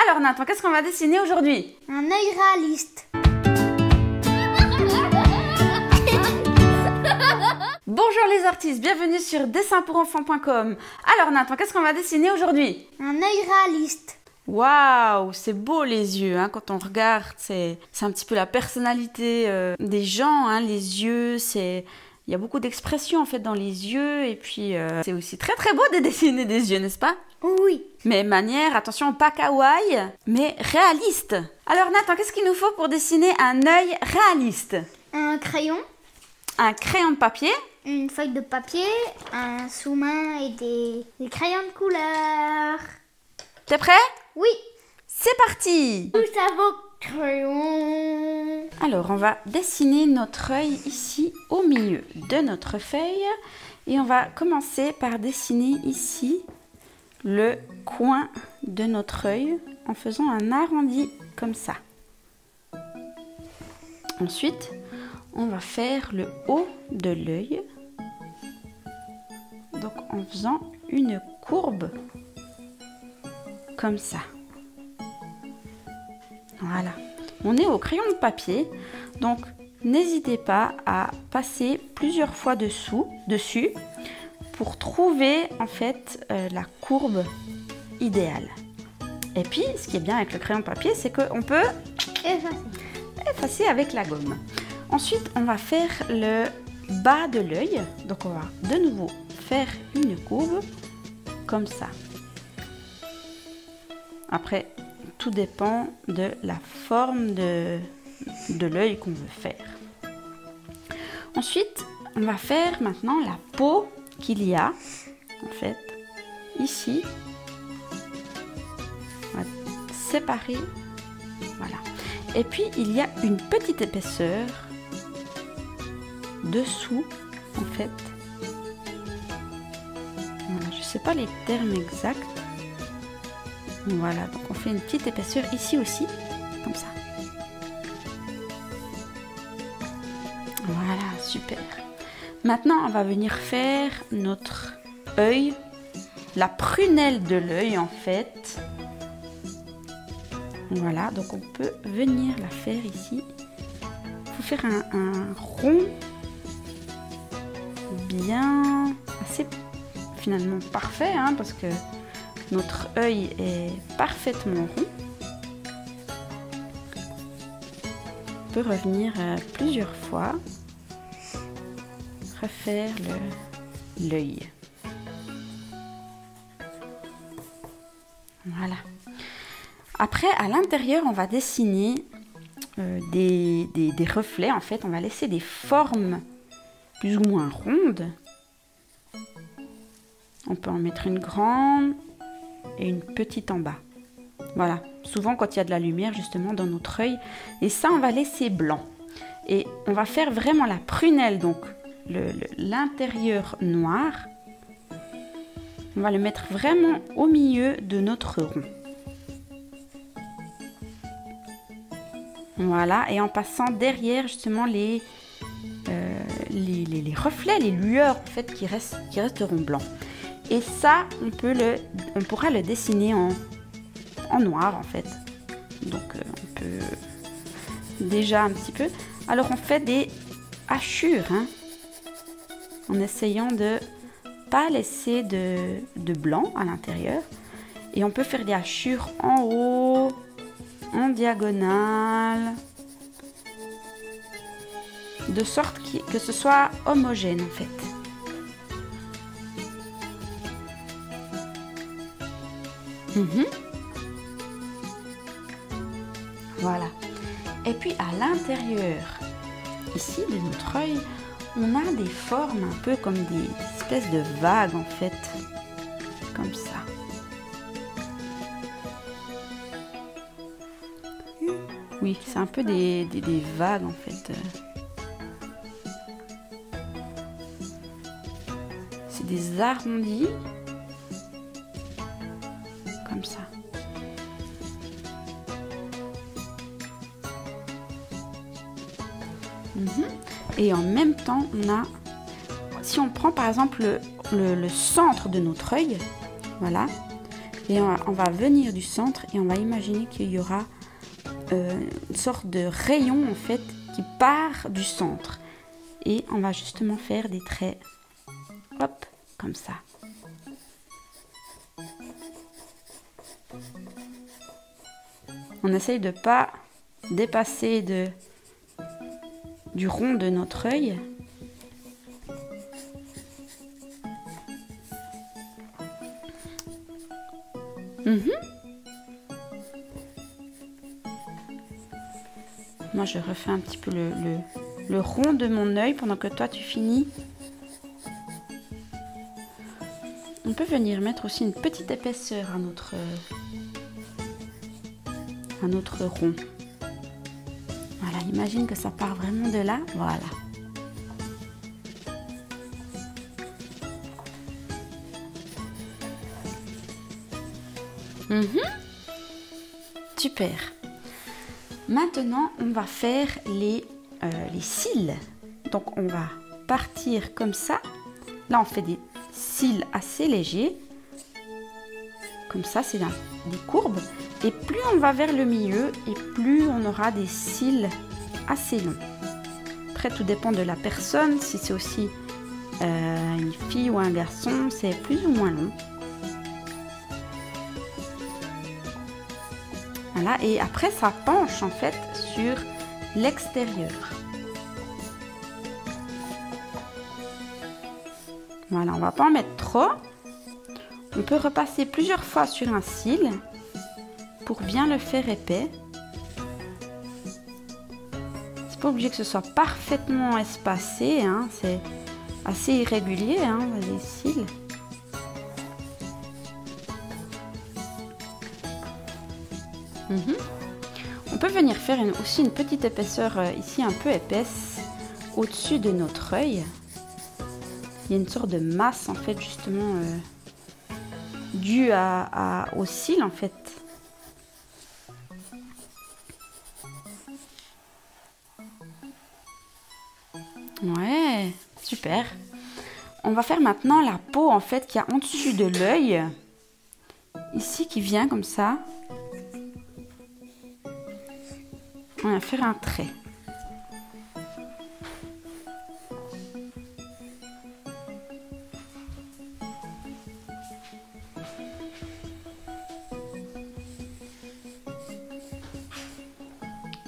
Alors Nathan, qu'est-ce qu'on va dessiner aujourd'hui? Un œil réaliste. Bonjour les artistes, bienvenue sur dessinpourenfants.com. Alors Nathan, qu'est-ce qu'on va dessiner aujourd'hui? Un œil réaliste. Waouh, c'est beau les yeux, hein, quand on regarde, c'est un petit peu la personnalité des gens, hein, les yeux, il y a beaucoup d'expressions en fait dans les yeux et puis c'est aussi très très beau de dessiner des yeux, n'est-ce pas? Oui. Mais manière, attention, pas kawaii, mais réaliste. Alors Nathan, qu'est-ce qu'il nous faut pour dessiner un œil réaliste? Un crayon, Un crayon de papier, une feuille de papier, un sous-main et des crayons de couleur. t'es prêt? Oui. C'est parti! Tout ça vos crayons. Alors, on va dessiner notre œil ici au milieu de notre feuille et on va commencer par dessiner ici le coin de notre œil en faisant un arrondi comme ça. Ensuite, on va faire le haut de l'œil, donc en faisant une courbe comme ça. Voilà. On est au crayon de papier, donc n'hésitez pas à passer plusieurs fois dessus pour trouver en fait la courbe idéale. Et puis, ce qui est bien avec le crayon de papier, c'est qu'on peut effacer avec la gomme. Ensuite, on va faire le bas de l'œil. Donc, on va de nouveau faire une courbe comme ça. Après, tout dépend de la forme de l'œil qu'on veut faire. Ensuite, on va faire maintenant la peau qu'il y a, en fait, ici. On va séparer, voilà. Et puis, il y a une petite épaisseur dessous, en fait. Voilà, je ne sais pas les termes exacts. Voilà, donc on fait une petite épaisseur ici aussi, comme ça. Voilà, super. Maintenant, on va venir faire notre œil, la prunelle de l'œil en fait. Voilà, donc on peut venir la faire ici. Il faut faire un rond bien, assez finalement parfait, hein, parce que notre œil est parfaitement rond. On peut revenir plusieurs fois, refaire l'œil. Voilà. Après, à l'intérieur, on va dessiner des reflets. En fait, on va laisser des formes plus ou moins rondes. On peut en mettre une grande et une petite en bas. Voilà, souvent quand il y a de la lumière justement dans notre œil. Et ça, on va laisser blanc. Et on va faire vraiment la prunelle, donc l'intérieur noir. On va le mettre vraiment au milieu de notre rond. Voilà, et en passant derrière justement les reflets, les lueurs en fait qui resteront blancs. Et ça, on pourra le dessiner en noir en fait. Donc on peut déjà un petit peu. Alors on fait des hachures, hein, en essayant de pas laisser de blanc à l'intérieur. Et on peut faire des hachures en haut, en diagonale, de sorte que ce soit homogène en fait. Voilà. Et puis à l'intérieur, ici de notre œil, on a des formes un peu comme des espèces de vagues en fait, comme ça. Oui, c'est un peu des vagues en fait. C'est des arrondis. Comme ça. Et en même temps, on a, si on prend par exemple le centre de notre œil, voilà, Et on va venir du centre et on va imaginer qu'il y aura une sorte de rayon en fait qui part du centre. Et on va justement faire des traits, hop, comme ça. On essaye de ne pas dépasser du rond de notre œil. Moi, je refais un petit peu le rond de mon œil pendant que toi, tu finis. On peut venir mettre aussi une petite épaisseur à notre rond. Voilà, imagine que ça part vraiment de là. Voilà. Super. Maintenant, on va faire les cils. Donc, on va partir comme ça. Là, on fait des cils assez légers. Comme ça, c'est des courbes. Et plus on va vers le milieu, et plus on aura des cils assez longs. Après, tout dépend de la personne. Si c'est aussi une fille ou un garçon, c'est plus ou moins long. Voilà, et après ça penche en fait sur l'extérieur. Voilà, on va pas en mettre trop. On peut repasser plusieurs fois sur un cil pour bien le faire épais. C'est pas obligé que ce soit parfaitement espacé, hein, c'est assez irrégulier, hein, les cils. On peut venir faire aussi une petite épaisseur ici un peu épaisse au-dessus de notre œil. Il y a une sorte de masse en fait justement due aux cils en fait. Ouais, super. On va faire maintenant la peau en fait qui est en dessus de l'œil. Ici qui vient comme ça. On va faire un trait.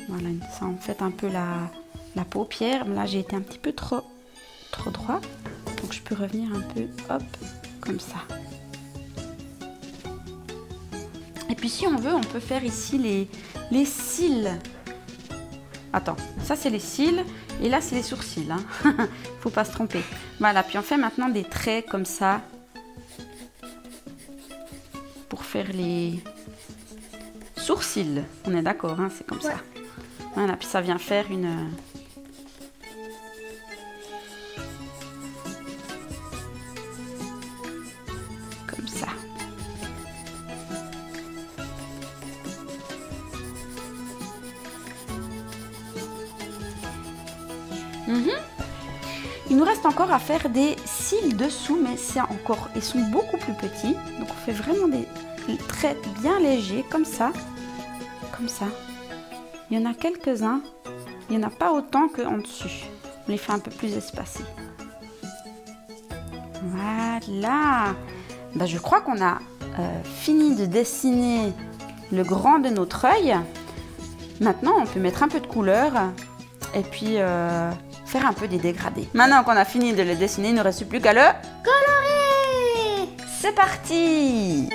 Voilà, ça en fait un peu la paupière. Là, j'ai été un petit peu trop droit. Donc, je peux revenir un peu, hop, comme ça. Et puis, si on veut, on peut faire ici les cils. Attends, ça c'est les cils et là c'est les sourcils, hein. Faut pas se tromper. Voilà, puis on fait maintenant des traits comme ça pour faire les sourcils. On est d'accord, hein, c'est comme ça. Voilà, puis ça vient faire une... Comme ça. Il nous reste encore à faire des cils dessous, mais ils sont beaucoup plus petits. Donc on fait vraiment des traits bien légers, comme ça. Comme ça. Il y en a quelques-uns. Il n'y en a pas autant qu'en dessus. On les fait un peu plus espacés. Voilà. Ben, je crois qu'on a fini de dessiner le grand de notre œil. Maintenant, on peut mettre un peu de couleur et puis faire un peu des dégradés. Maintenant qu'on a fini de le dessiner, il ne reste plus qu'à le colorer. C'est parti!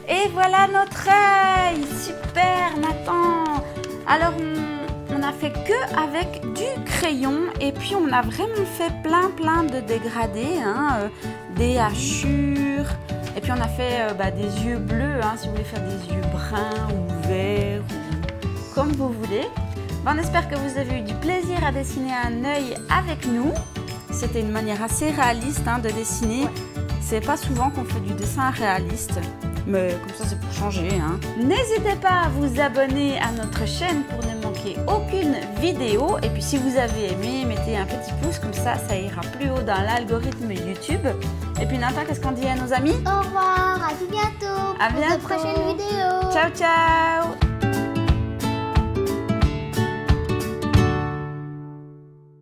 Et voilà notre œil, super Nathan. Alors on a fait que avec du crayon et puis on a vraiment fait plein de dégradés, hein, des hachures, Et puis on a fait des yeux bleus, hein, si vous voulez faire des yeux bruns ou verts, ou comme vous voulez. On espère que vous avez eu du plaisir à dessiner un œil avec nous. C'était une manière assez réaliste de dessiner. C'est pas souvent qu'on fait du dessin réaliste, mais comme ça c'est pour changer. N'hésitez pas à vous abonner à notre chaîne pour ne manquer aucune vidéo. Et puis si vous avez aimé, mettez un petit pouce, comme ça ira plus haut dans l'algorithme YouTube. Et puis Nathan, qu'est-ce qu'on dit à nos amis? Au revoir, à tout bientôt. À bientôt. Pour de prochaines vidéos. Ciao, ciao.